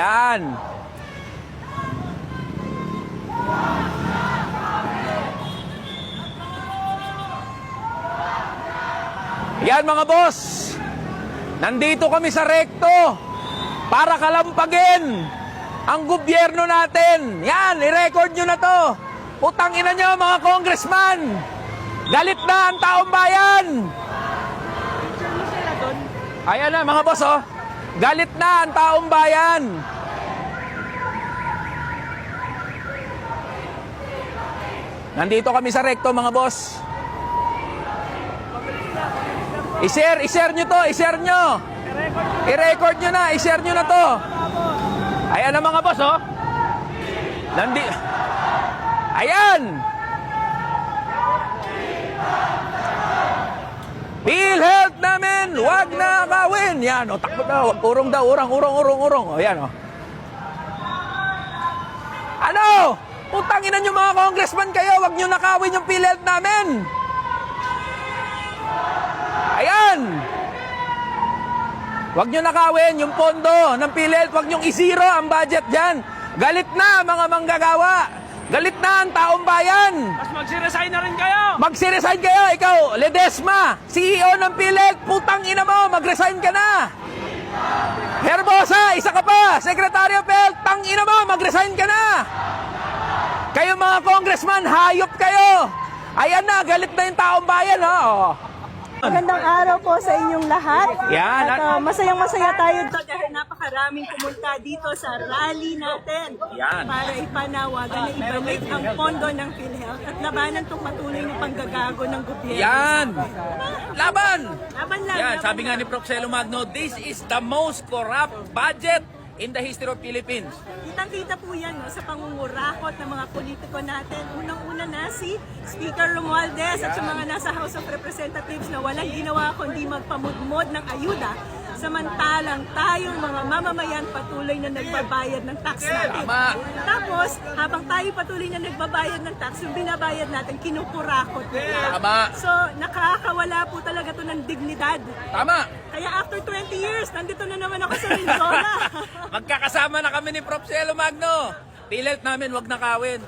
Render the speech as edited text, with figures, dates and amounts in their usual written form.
Yan. Yan mga boss. Nandito kami sa rekto para kalampagin ang gobyerno natin. Yan, i-record nyo na to. Putang ina nyo mga congressman. Galit na ang taong bayan. Ayan na mga boss oh. Galit na ang taong bayan. Nandito kami sa rekto mga boss. I-share nyo to, i-share nyo. I-record nyo na, i-share nyo na to. Ayan na mga boss oh. Ayan. PhilHealth namin, wag na kawin. Yan o, takbo daw, urong daw, urong. O yan o. Ano? Utangin nyo mga congressman kayo, wag nyo nakawin yung PhilHealth namin. Ayan. Wag nyo nakawin yung pondo ng PhilHealth, wag nyo i-zero ang budget dyan. Galit na mga manggagawa. Galit na ang taong bayan. Mas magsiresign na rin kayo. Magsiresign kayo. Ikaw, Ledesma, CEO ng PhilHealth, putang ina mo, magresign ka na. Herbosa, isa ka pa, Secretary of Health, tang ina mo, magresign ka na. Kayo mga congressman, hayop kayo. Ayan na, galit na yung taong bayan. Oh. Magandang araw po sa inyong lahat. Yan. At masayang-masaya tayo dito dahil napakaraming pumunta dito sa rally natin. Yan. Para ipanawagan na ibalik ang pondo ng PhilHealth at labanan itong patuloy na panggagago ng gobyerno. Yan. Laban. Laban lang. Yan, laban sabi nga lang. ni Prof. Celo Magno, this is the most corrupt budget in the history of Philippines. Kitang-kita po yan no, sa pangungurakot ng mga politiko natin. Unang-una na si Speaker Romualdez at sa mga nasa House of Representatives na walang ginawa kundi magpamudmod ng ayuda. Samantalang tayong mga mamamayan patuloy na nagbabayad ng tax natin. Tama. Tapos, habang tayo patuloy na nagbabayad ng tax, yung binabayad natin, kinukurakot nila. Tama. So, nakakawala po talaga to ng dignidad. Tama. Kaya after 20 years, nandito na naman ako sa Rinzola. Magkakasama na kami ni Prof. Celo Magno. PhilHealth namin, wag nakawin.